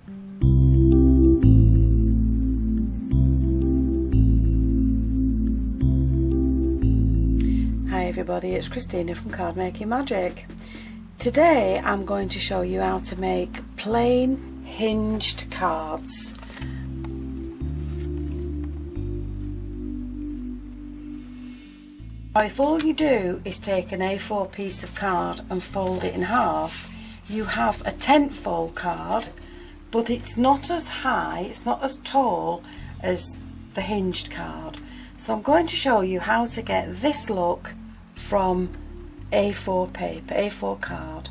Hi everybody, it's Christina from Card Making Magic. Today I'm going to show you how to make plain hinged cards. Now, if all you do is take an A4 piece of card and fold it in half, you have a 10th-fold card, but it's not as high, it's not as tall as the hinged card. So I'm going to show you how to get this look from A4 paper, A4 card.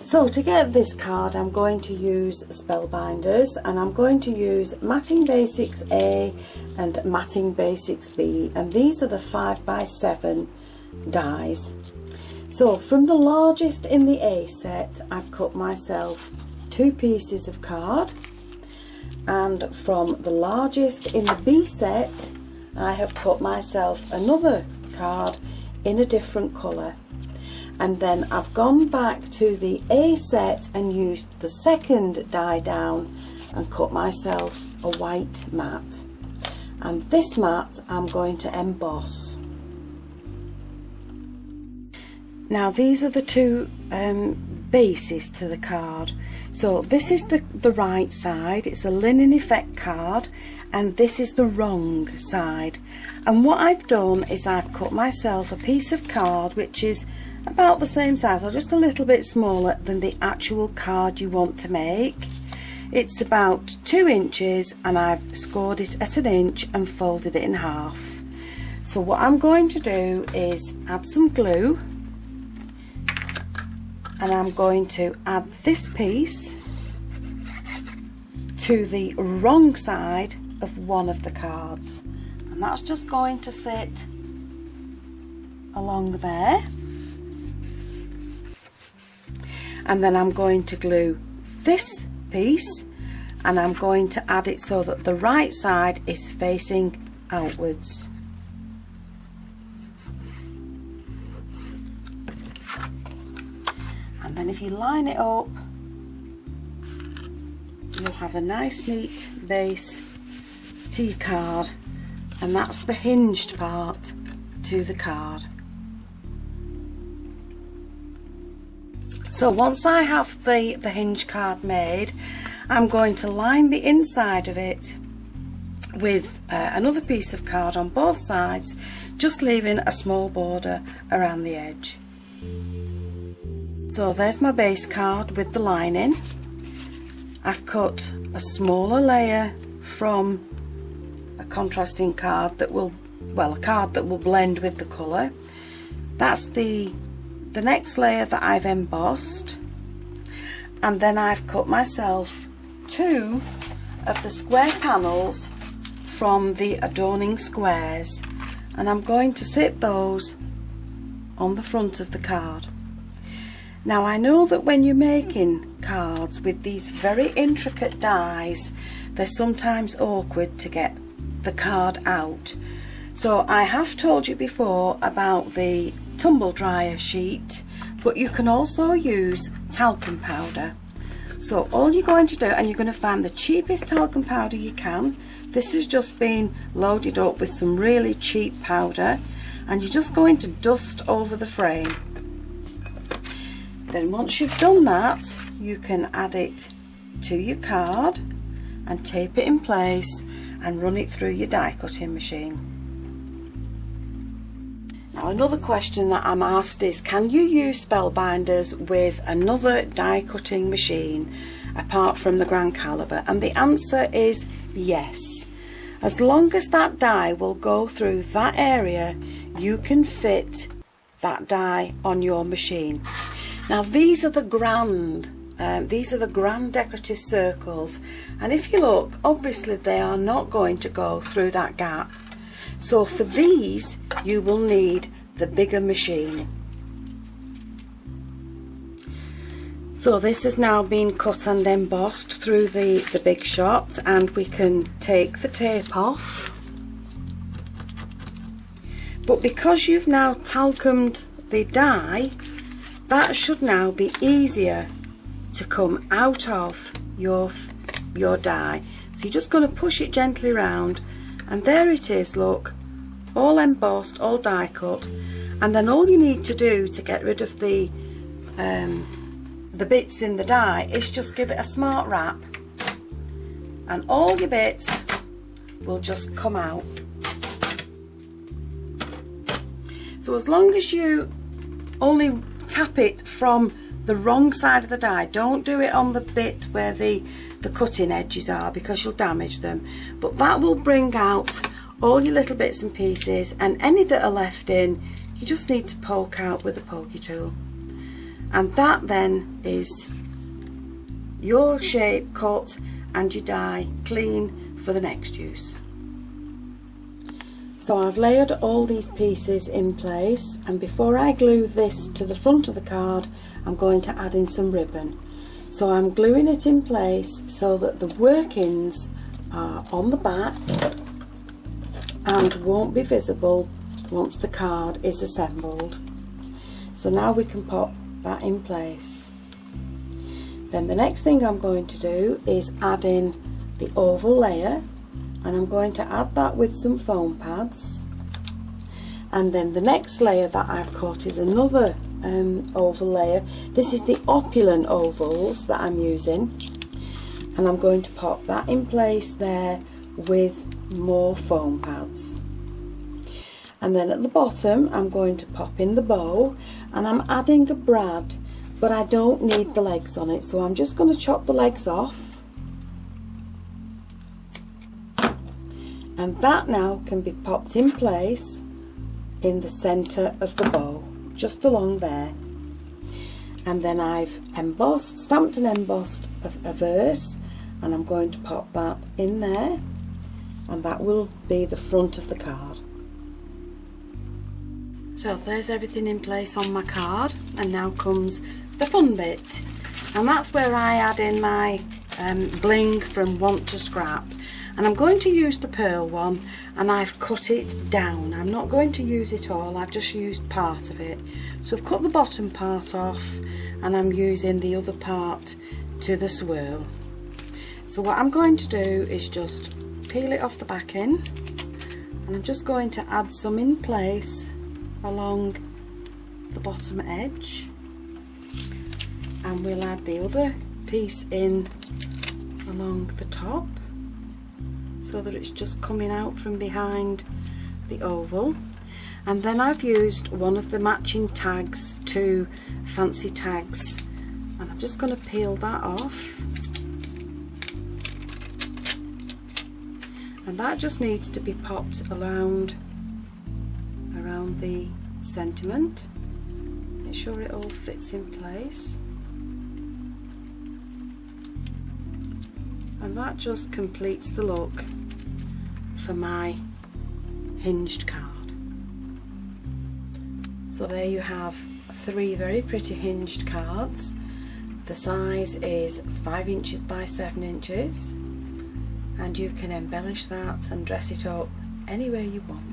So to get this card I'm going to use Spellbinders, and I'm going to use Matting Basics A and Matting Basics B, and these are the 5x7 dies. So from the largest in the A set I've cut myself 2 pieces of card, and from the largest in the B set I have cut myself another card in a different colour. And then I've gone back to the A set and used the second die down and cut myself a white mat. And this mat I'm going to emboss. Now these are the two bases to the card. So this is the right side, it's a linen effect card, and this is the wrong side. And what I've done is I've cut myself a piece of card which is about the same size or just a little bit smaller than the actual card you want to make. It's about 2 inches, and I've scored it at 1 inch and folded it in half. So what I'm going to do is add some glue, and I'm going to add this piece to the wrong side of one of the cards, and that's just going to sit along there. And then I'm going to glue this piece, and I'm going to add it so that the right side is facing outwards. And then if you line it up, you'll have a nice neat base to your card, and that's the hinged part to the card. So once I have the hinge card made, I'm going to line the inside of it with another piece of card on both sides, just leaving a small border around the edge. So there's my base card with the lining. I've cut a smaller layer from a contrasting card that will, well, a card that will blend with the colour. That's the next layer that I've embossed, and then I've cut myself 2 of the square panels from the adorning squares, and I'm going to sit those on the front of the card. Now I know that when you're making cards with these very intricate dies, they're sometimes awkward to get the card out. So I have told you before about the tumble dryer sheet, but you can also use talcum powder. So all you're going to do, and you're going to find the cheapest talcum powder you can. This has just been loaded up with some really cheap powder, and you're just going to dust over the frame. Then once you've done that, you can add it to your card and tape it in place and run it through your die cutting machine. Now another question that I'm asked is, can you use Spellbinders with another die cutting machine apart from the Grand Caliber? And the answer is yes. As long as that die will go through that area, you can fit that die on your machine. Now these are the grand decorative circles, and if you look, obviously they are not going to go through that gap. So for these you will need the bigger machine. So this has now been cut and embossed through the big shot, and we can take the tape off. But because you've now talcumed the die, that should now be easier to come out of your die. So you're just going to push it gently round, and there it is, look, all embossed, all die cut. And then all you need to do to get rid of the bits in the die is just give it a smart wrap, and all your bits will just come out. So as long as you only tap it from the wrong side of the die, don't do it on the bit where the cutting edges are, because you'll damage them, but that will bring out all your little bits and pieces, and any that are left in you just need to poke out with a pokey tool, and that then is your shape cut and your die clean for the next use. So I've layered all these pieces in place, and before I glue this to the front of the card I'm going to add in some ribbon. So I'm gluing it in place so that the workings are on the back and won't be visible once the card is assembled. So now we can pop that in place. Then the next thing I'm going to do is add in the oval layer, and I'm going to add that with some foam pads. And then the next layer that I've cut is another oval layer. This is the opulent ovals that I'm using, and I'm going to pop that in place there with more foam pads. And then at the bottom I'm going to pop in the bow, and I'm adding a brad, but I don't need the legs on it, so I'm just going to chop the legs off, and that now can be popped in place in the centre of the bow, just along there. And then I've stamped and embossed a verse, and I'm going to pop that in there, and that will be the front of the card. So there's everything in place on my card, and now comes the fun bit, and that's where I add in my bling from Want to Scrap. And I'm going to use the pearl one, and I've cut it down. I'm not going to use it all, I've just used part of it. So I've cut the bottom part off, and I'm using the other part to the swirl. So what I'm going to do is just peel it off the back end, and I'm just going to add some in place along the bottom edge, and we'll add the other piece in along the top so that it's just coming out from behind the oval. And then I've used one of the matching tags, two fancy tags, and I'm just going to peel that off, and that just needs to be popped around the sentiment. Make sure it all fits in place, and that just completes the look for my hinged card. So there you have 3 very pretty hinged cards. The size is 5 inches by 7 inches, and you can embellish that and dress it up any way you want.